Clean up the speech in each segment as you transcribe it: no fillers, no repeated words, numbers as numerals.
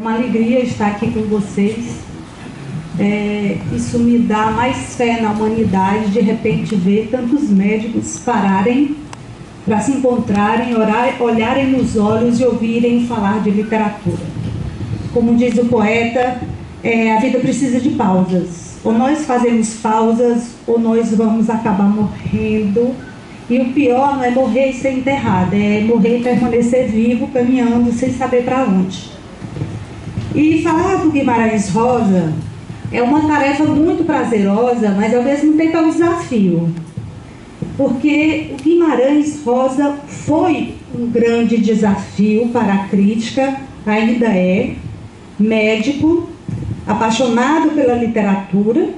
Uma alegria estar aqui com vocês. Isso me dá mais fé na humanidade, de repente ver tantos médicos pararem para se encontrarem, olharem nos olhos e ouvirem falar de literatura. Como diz o poeta, a vida precisa de pausas. Ou nós fazemos pausas, ou nós vamos acabar morrendo. E o pior não é morrer e ser enterrado, é morrer e permanecer vivo, caminhando sem saber para onde. E falar do Guimarães Rosa é uma tarefa muito prazerosa, mas ao mesmo tempo é um desafio. Porque o Guimarães Rosa foi um grande desafio para a crítica, ainda é, médico, apaixonado pela literatura,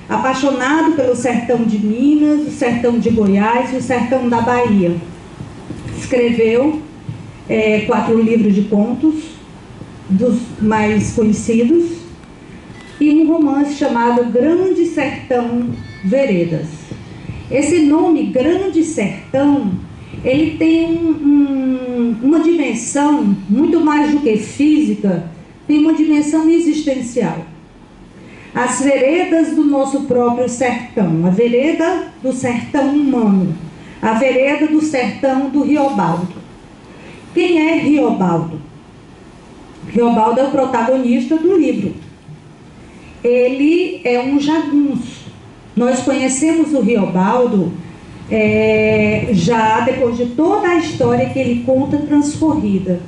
apaixonado pelo sertão de Minas, o sertão de Goiás e o sertão da Bahia. Escreveu 4 livros de contos, dos mais conhecidos, e um romance chamado Grande Sertão Veredas. Esse nome, Grande Sertão, ele tem uma dimensão, muito mais do que física, tem uma dimensão existencial. As veredas do nosso próprio sertão, a vereda do sertão humano, a vereda do sertão do Riobaldo. Quem é Riobaldo? Riobaldo é o protagonista do livro. Ele é um jagunço. Nós conhecemos o Riobaldo já depois de toda a história que ele conta transcorrida.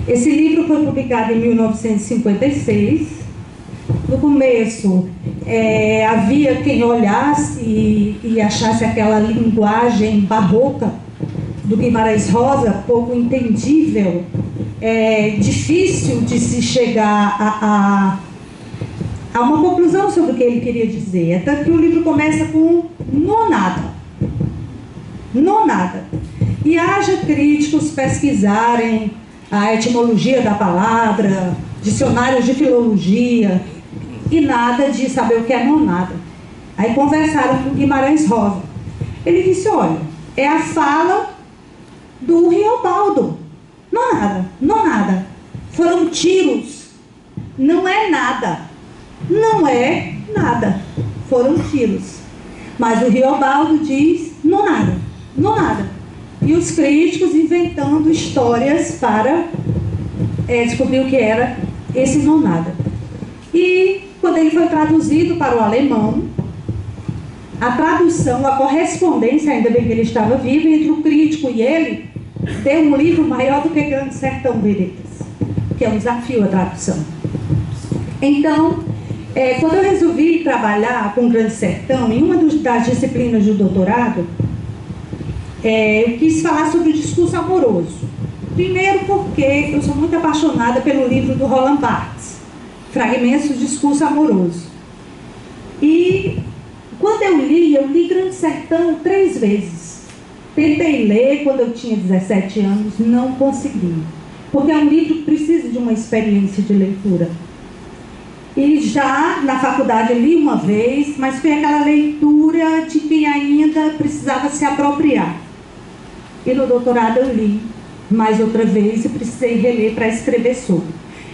Esse livro foi publicado em 1956. No começo, havia quem olhasse e achasse aquela linguagem barroca do Guimarães Rosa pouco entendível, difícil de se chegar a uma conclusão sobre o que ele queria dizer. É tanto que o livro começa com nonada. Nonada. E haja críticos pesquisarem a etimologia da palavra, dicionários de filologia, e nada de saber o que é nonada. Aí conversaram com Guimarães Rosa. Ele disse, olha, é a fala do Riobaldo. Nonada, nonada. Foram tiros. Não é nada. Não é nada. Foram tiros. Mas o Riobaldo diz nonada, nonada. E os críticos inventando histórias para descobrir o que era esse nonada. E quando ele foi traduzido para o alemão, a tradução, a correspondência, ainda bem que ele estava vivo, entre o crítico e ele, deu um livro maior do que Grande Sertão Veredas, que é um desafio a tradução. Então, quando eu resolvi trabalhar com o Grande Sertão, em uma das disciplinas do doutorado, eu quis falar sobre o discurso amoroso. Primeiro porque eu sou muito apaixonada pelo livro do Roland Barthes, Fragmentos do Discurso Amoroso. E quando eu li Grande Sertão 3 vezes. Tentei ler quando eu tinha 17 anos, não consegui. Porque é um livro que precisa de uma experiência de leitura. E já na faculdade eu li uma vez, mas foi aquela leitura de quem ainda precisava se apropriar. E no doutorado eu li mais outra vez e precisei reler para escrever sobre.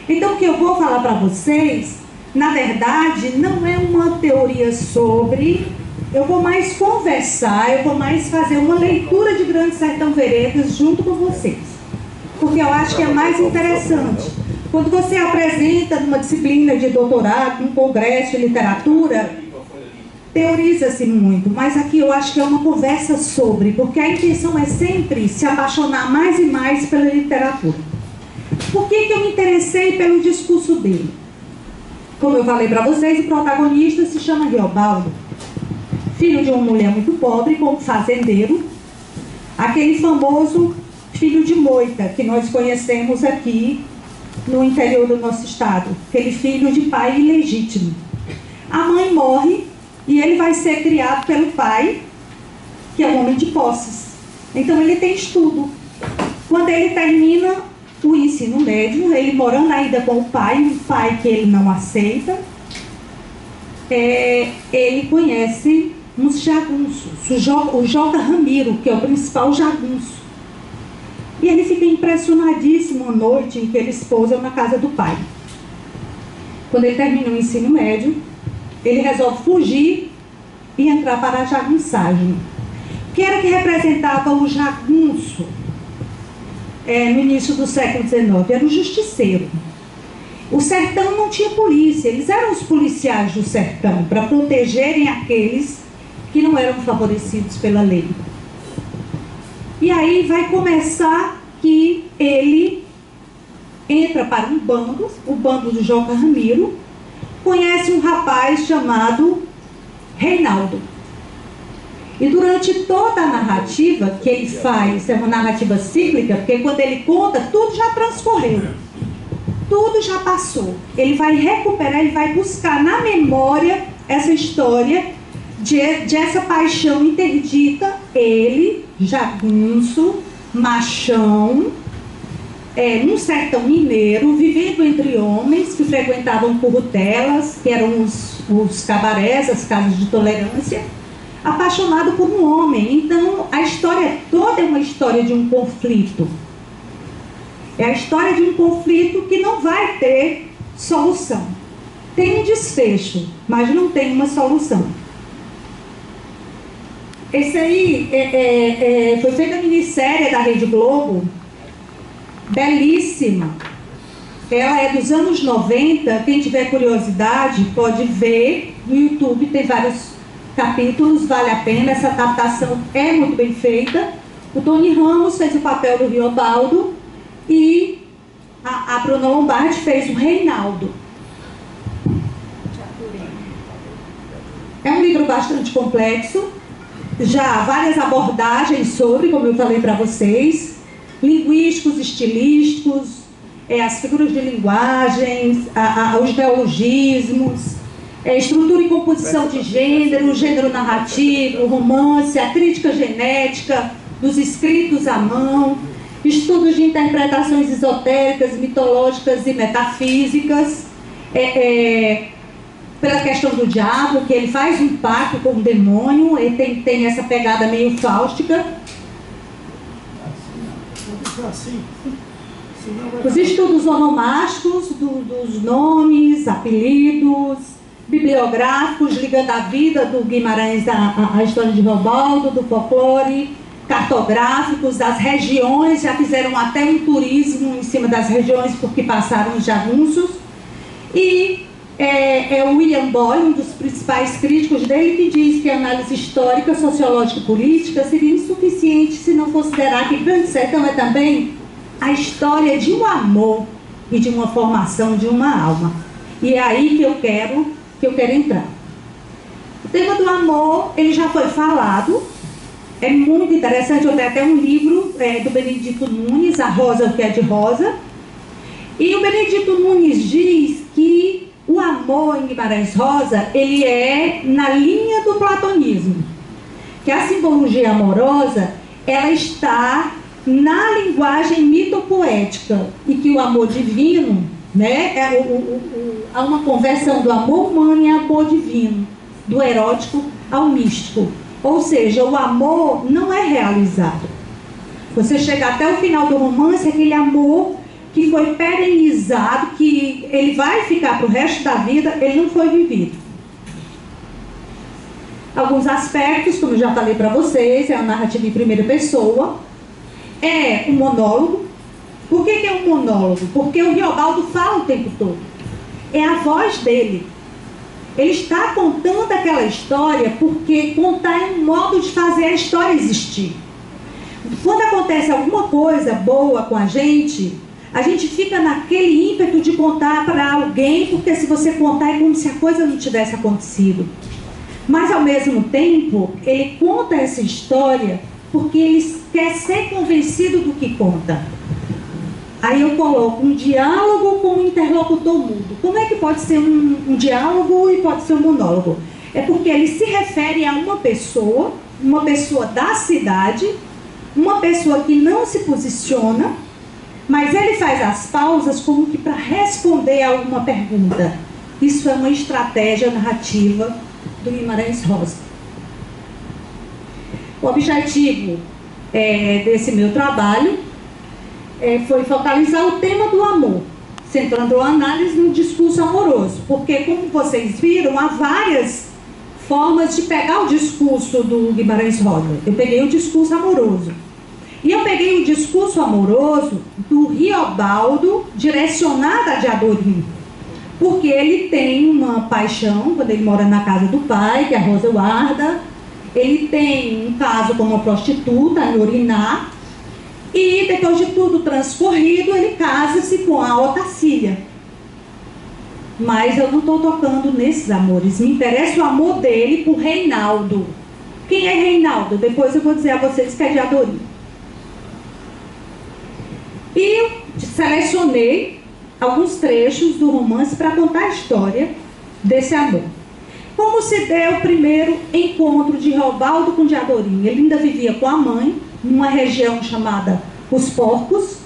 Então o que eu vou falar para vocês, na verdade, não é uma teoria sobre, eu vou mais conversar, eu vou mais fazer uma leitura de Grande Sertão Veredas junto com vocês. Porque eu acho que é mais interessante. Quando você apresenta numa disciplina de doutorado, num congresso de literatura, teoriza-se muito, mas aqui eu acho que é uma conversa sobre, porque a intenção é sempre se apaixonar mais e mais pela literatura. Por que eu me interessei pelo discurso dele? Como eu falei para vocês, o protagonista se chama Riobaldo, filho de uma mulher muito pobre, como fazendeiro, aquele famoso filho de moita que nós conhecemos aqui no interior do nosso estado, aquele filho de pai ilegítimo. A mãe morre e ele vai ser criado pelo pai, que é um homem de posses. Então ele tem estudo. Quando ele termina o ensino médio, ele morando ainda com o pai, um pai que ele não aceita, ele conhece uns jagunços, o J. Ramiro, que é o principal jagunço. E ele fica impressionadíssimo uma noite em que eles pousam na casa do pai. Quando ele termina o ensino médio, ele resolve fugir e entrar para a jagunçagem. O que era que representava o jagunço no início do século XIX? Era o justiceiro. O sertão não tinha polícia, eles eram os policiais do sertão, para protegerem aqueles que não eram favorecidos pela lei. E aí vai começar que ele entra para um bando, o bando do Joca Ramiro, conhece um rapaz chamado Reinaldo. E durante toda a narrativa que ele faz, é uma narrativa cíclica, porque quando ele conta, tudo já transcorreu. Tudo já passou. Ele vai recuperar, ele vai buscar na memória essa história de essa paixão interdita. Ele, jagunço, machão, num sertão mineiro, vivendo entre homens que frequentavam currutelas, que eram os cabarés, as casas de tolerância, apaixonado por um homem. Então, a história toda é uma história de um conflito. É a história de um conflito que não vai ter solução. Tem um desfecho, mas não tem uma solução. Esse aí foi feita a minissérie da Rede Globo, belíssima. Ela é dos anos 90, quem tiver curiosidade pode ver no YouTube, tem vários capítulos, vale a pena, essa adaptação é muito bem feita. O Tony Ramos fez o papel do Riobaldo e a Bruna Lombardi fez o Reinaldo. É um livro bastante complexo, já várias abordagens sobre, como eu falei para vocês, linguísticos, estilísticos, as figuras de linguagens, os neologismos, estrutura e composição de gênero, o gênero narrativo, o romance, a crítica genética dos escritos à mão, estudos de interpretações esotéricas, mitológicas e metafísicas, pela questão do diabo, que ele faz um pacto com o demônio, ele tem essa pegada meio fáustica. Os estudos onomásticos dos nomes, apelidos, bibliográficos, ligando a vida do Guimarães à história de Riobaldo, do folclore, cartográficos das regiões, já fizeram até um turismo em cima das regiões porque passaram os jagunços. E o William Boyle, um dos principais críticos dele, que diz que a análise histórica, sociológica e política seria insuficiente se não considerar que Grande Sertão é também a história de um amor e de uma formação de uma alma. E é aí que eu quero entrar. O tema do amor, ele já foi falado, é muito interessante. Eu tenho até um livro do Benedito Nunes, A Rosa, o que é de Rosa. E o Benedito Nunes diz que o amor em Guimarães Rosa, ele é na linha do platonismo. Que a simbologia amorosa, ela está na linguagem mitopoética. E que o amor divino, né, há uma conversão do amor humano em amor divino, do erótico ao místico. Ou seja, o amor não é realizado. Você chega até o final do romance, aquele amor que foi perenizado, que ele vai ficar para o resto da vida, ele não foi vivido. Alguns aspectos, como eu já falei para vocês, é a narrativa em primeira pessoa, é um monólogo. Por que é um monólogo? Porque o Riobaldo fala o tempo todo. É a voz dele. Ele está contando aquela história porque contar é um modo de fazer a história existir. Quando acontece alguma coisa boa com a gente fica naquele ímpeto de contar para alguém, porque se você contar é como se a coisa não tivesse acontecido. Mas ao mesmo tempo, ele conta essa história porque ele quer ser convencido do que conta. Aí eu coloco um diálogo com um interlocutor mudo. Como é que pode ser um diálogo e pode ser um monólogo? É porque ele se refere a uma pessoa da cidade, uma pessoa que não se posiciona, mas ele faz as pausas como que para responder a alguma pergunta. Isso é uma estratégia narrativa do Guimarães Rosa. O objetivo desse meu trabalho foi focalizar o tema do amor, centrando a análise no discurso amoroso, porque, como vocês viram, há várias formas de pegar o discurso do Guimarães Rosa. Eu peguei o discurso amoroso. E eu peguei o discurso amoroso do Riobaldo, direcionado a Diadorim, porque ele tem uma paixão, quando ele mora na casa do pai, que é a Rosa Guarda. Ele tem um caso com uma prostituta, em Oriná, e depois de tudo transcorrido, ele casa-se com a Otacília. Mas eu não estou tocando nesses amores, me interessa o amor dele por Reinaldo. Quem é Reinaldo? Depois eu vou dizer a vocês que é Diadorim. E selecionei alguns trechos do romance para contar a história desse amor. Como se deu o primeiro encontro de Riobaldo com Diadorim? Ele ainda vivia com a mãe, numa região chamada Os Porcos,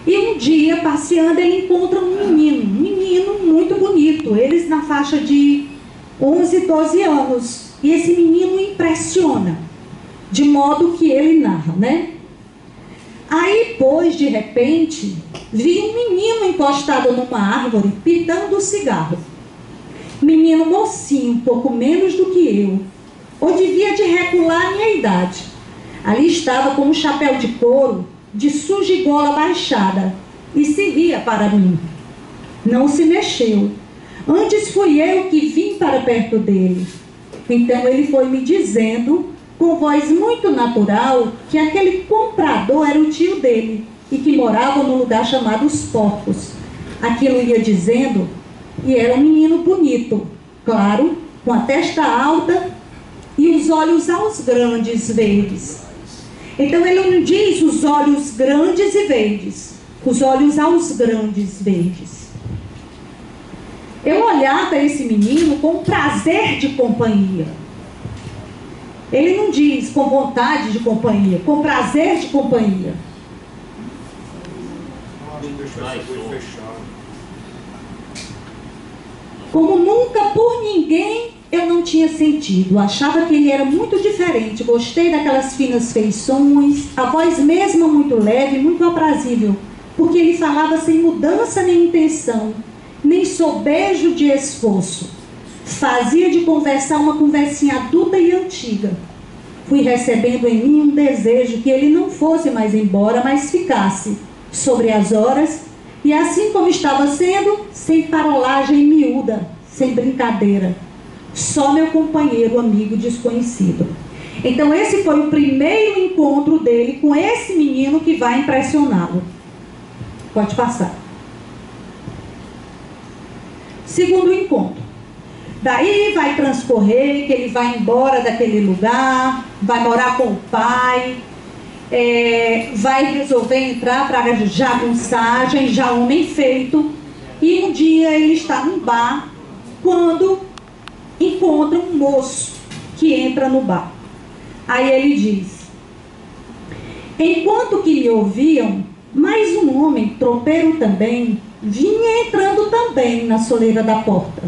e um dia, passeando, ele encontra um menino muito bonito, eles na faixa de 11, 12 anos, e esse menino o impressiona, de modo que ele narra, né? Aí, pois, de repente, vi um menino encostado numa árvore, pitando o cigarro. Menino mocinho, um pouco menos do que eu, ou devia de recular a minha idade. Ali estava com um chapéu de couro, de sujigola baixada, e se ria para mim. Não se mexeu. Antes fui eu que vim para perto dele. Então ele foi me dizendo, com voz muito natural, que aquele comprador era o tio dele, e que morava num lugar chamado Os Porcos. Aquilo ia dizendo, e era um menino bonito, claro, com a testa alta e os olhos aos grandes verdes. Então ele não diz os olhos grandes e verdes, os olhos aos grandes verdes. Eu olhava esse menino com prazer de companhia. Ele não diz com vontade de companhia, com prazer de companhia. Como nunca por ninguém eu não tinha sentido. Achava que ele era muito diferente. Gostei daquelas finas feições, a voz mesmo muito leve, muito aprazível, porque ele falava sem mudança nem intenção, nem sobejo de esforço. Fazia de conversar uma conversinha adulta e antiga. Fui recebendo em mim um desejo que ele não fosse mais embora, mas ficasse sobre as horas, e assim como estava sendo, sem parolagem miúda, sem brincadeira, só meu companheiro, amigo desconhecido. Então esse foi o primeiro encontro dele com esse menino que vai impressioná-lo. Pode passar. Segundo encontro. Daí vai transcorrer que ele vai embora daquele lugar, vai morar com o pai, vai resolver entrar para a jagunçagem, já homem feito, e um dia ele está num bar, quando encontra um moço que entra no bar. Aí ele diz: enquanto que me ouviam, mais um homem, tropeiro também, vinha entrando também na soleira da porta.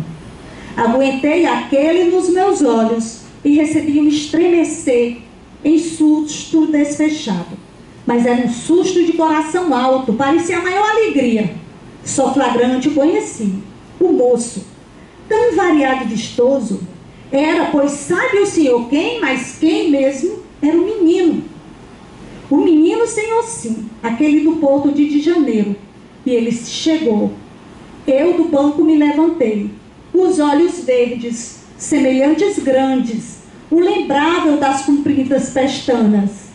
Aguentei aquele nos meus olhos e recebi um estremecer em susto desfechado. Mas era um susto de coração alto, parecia a maior alegria. Só flagrante conheci o moço, tão variado e vistoso. Era, pois sabe o senhor quem, mas quem mesmo? Era o menino. O menino senhor sim, aquele do Porto de Janeiro. E ele chegou. Eu do banco me levantei. Os olhos verdes, semelhantes grandes, o lembrável das compridas pestanas,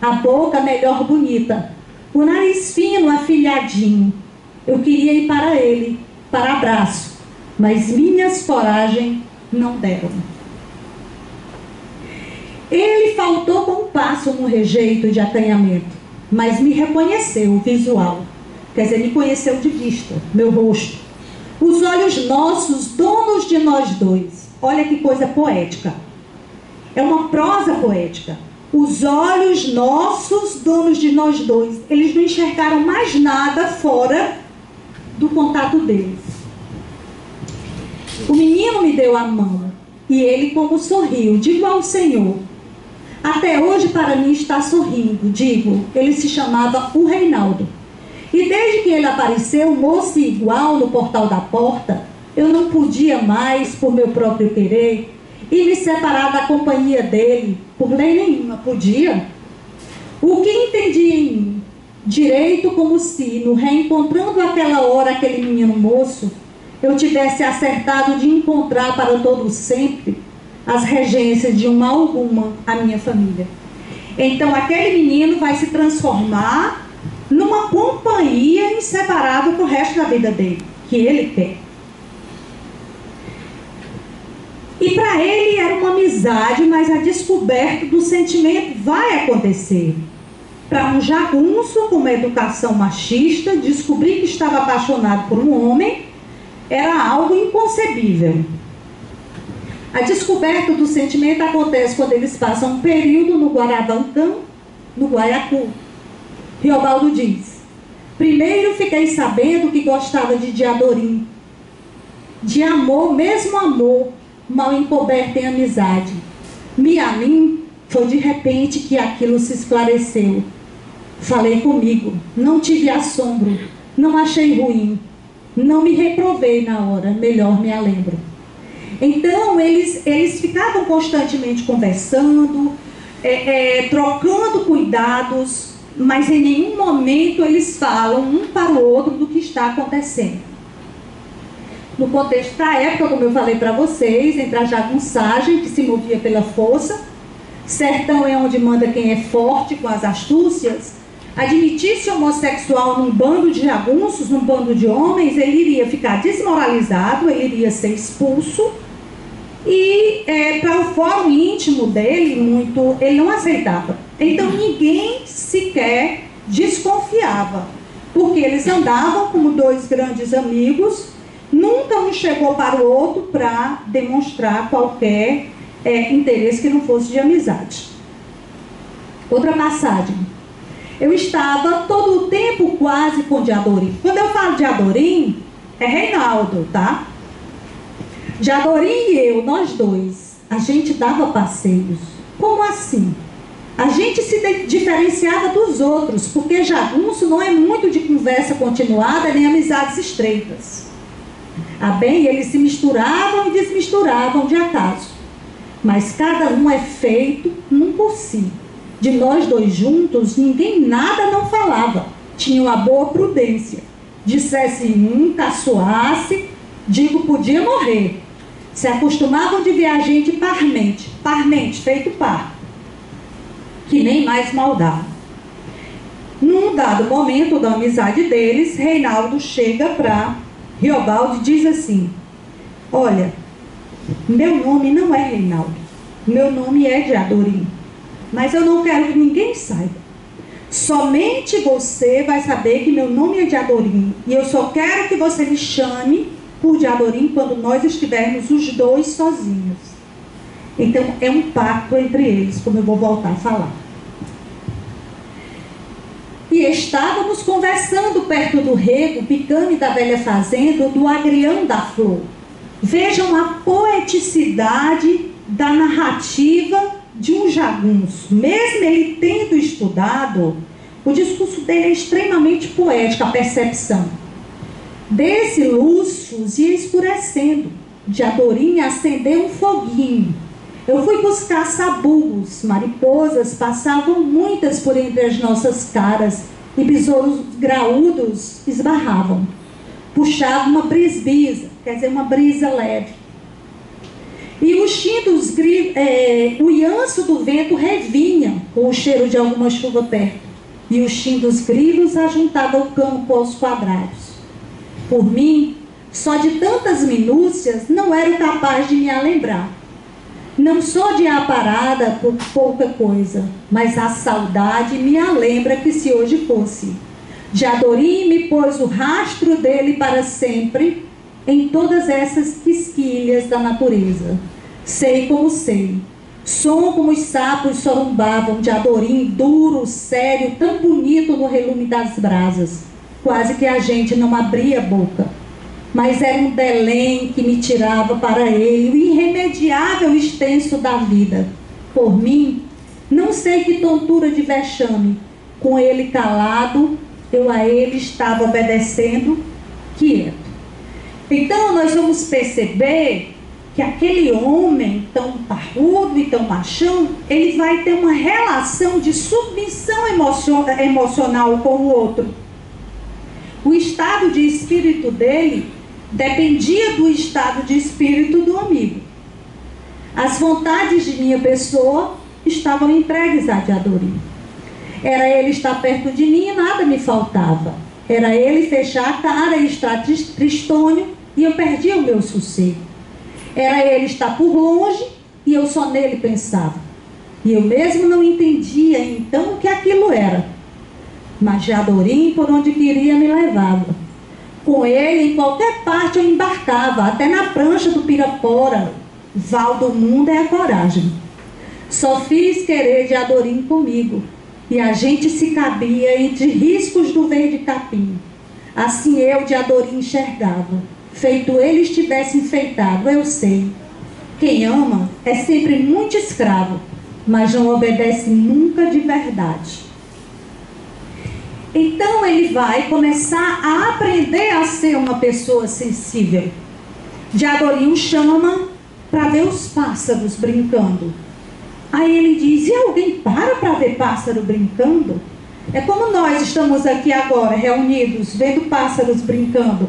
a boca melhor bonita, o nariz fino, afilhadinho. Eu queria ir para ele, para abraço, mas minhas coragem não deram. Ele faltou com um passo no rejeito de acanhamento, mas me reconheceu o visual, quer dizer, me conheceu de vista, meu rosto. Os olhos nossos, donos de nós dois. Olha que coisa poética. É uma prosa poética. Os olhos nossos, donos de nós dois. Eles não enxergaram mais nada fora do contato deles. O menino me deu a mão, e ele como sorriu, digo ao Senhor: Até hoje, para mim, está sorrindo. Digo, ele se chamava o Reinaldo. E desde que ele apareceu, moço igual no portal da porta, eu não podia mais, por meu próprio querer, e me separar da companhia dele, por lei nenhuma, podia. O que entendi em mim, direito como se, no reencontrando aquela hora aquele menino moço, eu tivesse acertado de encontrar para todo sempre as regências de uma alguma a minha família. Então aquele menino vai se transformar numa companhia inseparável para o resto da vida dele, que ele quer. E para ele era uma amizade, mas a descoberta do sentimento vai acontecer. Para um jagunço com uma educação machista, descobrir que estava apaixonado por um homem era algo inconcebível. A descoberta do sentimento acontece quando eles passam um período no Guarabantã, no Guaiacu. Riobaldo diz: primeiro fiquei sabendo que gostava de Diadorim, de amor, mesmo amor, mal encoberto em amizade. A mim foi de repente que aquilo se esclareceu. Falei comigo, não tive assombro, não achei ruim, não me reprovei na hora, melhor me lembro. Então eles ficavam constantemente conversando, trocando cuidados, mas em nenhum momento eles falam um para o outro do que está acontecendo. No contexto da época, como eu falei para vocês, entre a jagunçagem, que se movia pela força, sertão é onde manda quem é forte com as astúcias, admitir-se homossexual num bando de jagunços, num bando de homens, ele iria ficar desmoralizado, ele iria ser expulso, e para o fórum íntimo dele, ele não aceitava. Então ninguém sequer desconfiava, porque eles andavam como dois grandes amigos, nunca um chegou para o outro para demonstrar qualquer interesse que não fosse de amizade. Outra passagem. Eu estava todo o tempo quase com Diadorim. Quando eu falo Diadorim, é Reinaldo, tá? Diadorim e eu, nós dois, a gente dava passeios. Como assim? A gente se diferenciava dos outros, porque jagunço não é muito de conversa continuada nem amizades estreitas. Bem, eles se misturavam e desmisturavam de acaso. Mas cada um é feito num por si. De nós dois juntos, ninguém nada não falava. Tinha uma boa prudência. Dissesse caçoasse, digo, podia morrer. Se acostumavam de ver a gente parmente, feito par, que nem mais maldade. Num dado momento da amizade deles, Reinaldo chega para Riobaldo e diz assim: olha, meu nome não é Reinaldo, meu nome é Diadorim, mas eu não quero que ninguém saiba. Somente você vai saber que meu nome é Diadorim, e eu só quero que você me chame por Diadorim quando nós estivermos os dois sozinhos. Então é um pacto entre eles, como eu vou voltar a falar. E estávamos conversando perto do rego, picame da velha fazenda, do agrião da flor. Vejam a poeticidade da narrativa de um jagunço. Mesmo ele tendo estudado, o discurso dele é extremamente poético, a percepção. Desse lúcios ia escurecendo. Diadorim acendeu um foguinho. Eu fui buscar sabugos, mariposas passavam muitas por entre as nossas caras e besouros graúdos esbarravam. Puxava uma brisbisa, quer dizer, uma brisa leve. E o chim dos grilos, o ianço do vento revinha com o cheiro de alguma chuva perto. E o chim dos grilos ajuntava o campo aos quadrados. Por mim, só de tantas minúcias não era capaz de me lembrar. Não sou de aparada por pouca coisa, mas a saudade me lembra que se hoje fosse. Diadorim me pôs o rastro dele para sempre em todas essas quisquilhas da natureza. Sei como sei. Som como os sapos sorumbavam, Diadorim duro, sério, tão bonito no relume das brasas. Quase que a gente não abria a boca. Mas era um Belém que me tirava para ele o irremediável extenso da vida. Por mim, Não sei que tontura de vexame, com ele calado, eu a ele estava obedecendo, quieto. Então nós vamos perceber que aquele homem tão parrudo e tão machão, ele vai ter uma relação de submissão emocional com o outro. O estado de espírito dele dependia do estado de espírito do amigo. As vontades de minha pessoa estavam entregues a de Adorim. Era ele estar perto de mim e nada me faltava. Era ele fechar a cara e estar tristonho e eu perdia o meu sossego. Era ele estar por longe e eu só nele pensava. E eu mesmo não entendia então o que aquilo era. Mas de Adorim, por onde queria, me levava. Com ele, em qualquer parte eu embarcava, até na prancha do Pirapora. Val do mundo é a coragem. Só fiz querer de Adorim comigo, e a gente se cabia entre riscos do verde capim. Assim eu de Adorim enxergava, feito ele estivesse enfeitado, eu sei. Quem ama é sempre muito escravo, mas não obedece nunca de verdade. Então ele vai começar a aprender a ser uma pessoa sensível. De Adorim o chama para ver os pássaros brincando. Aí ele diz, e alguém para ver pássaro brincando? É como nós estamos aqui agora, reunidos, vendo pássaros brincando.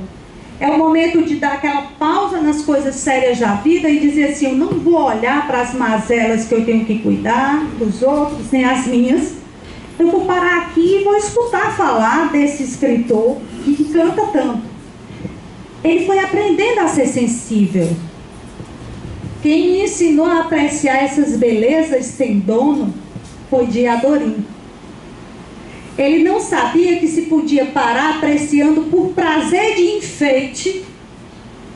É o momento de dar aquela pausa nas coisas sérias da vida e dizer assim, eu não vou olhar para as mazelas que eu tenho que cuidar, dos outros, nem as minhas. Eu vou parar aqui e vou escutar falar desse escritor que canta tanto. Ele foi aprendendo a ser sensível. Quem me ensinou a apreciar essas belezas sem dono foi de Adorim. Ele não sabia que se podia parar apreciando por prazer de enfeite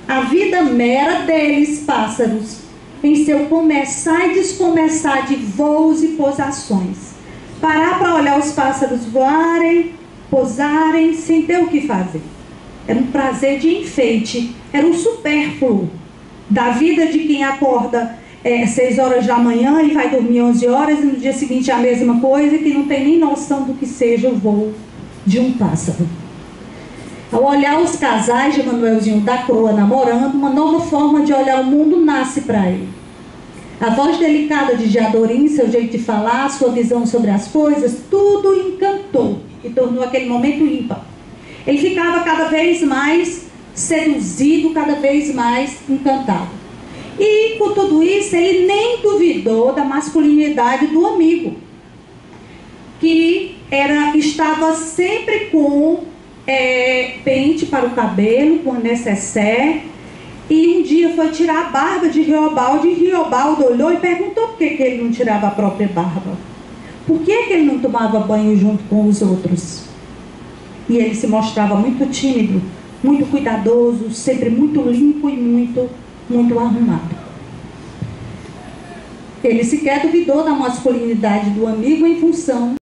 a vida mera deles, pássaros, em seu começar e descomeçar de voos e pousações. Parar para olhar os pássaros voarem, pousarem, sem ter o que fazer. Era um prazer de enfeite, era um supérfluo da vida de quem acorda 6 horas da manhã e vai dormir 11 horas e no dia seguinte é a mesma coisa, que não tem nem noção do que seja o voo de um pássaro. Ao olhar os casais de Manuelzinho da Croa namorando, uma nova forma de olhar o mundo nasce para ele. A voz delicada de Adorim, seu jeito de falar, sua visão sobre as coisas, tudo encantou e tornou aquele momento ímpar. Ele ficava cada vez mais seduzido, cada vez mais encantado. E com tudo isso, ele nem duvidou da masculinidade do amigo, que estava sempre com pente para o cabelo, com necessaire, e um dia foi tirar a barba de Riobaldo, e Riobaldo olhou e perguntou por que ele não tirava a própria barba. Por que ele não tomava banho junto com os outros? E ele se mostrava muito tímido, muito cuidadoso, sempre muito limpo e muito arrumado. Ele sequer duvidou da masculinidade do amigo em função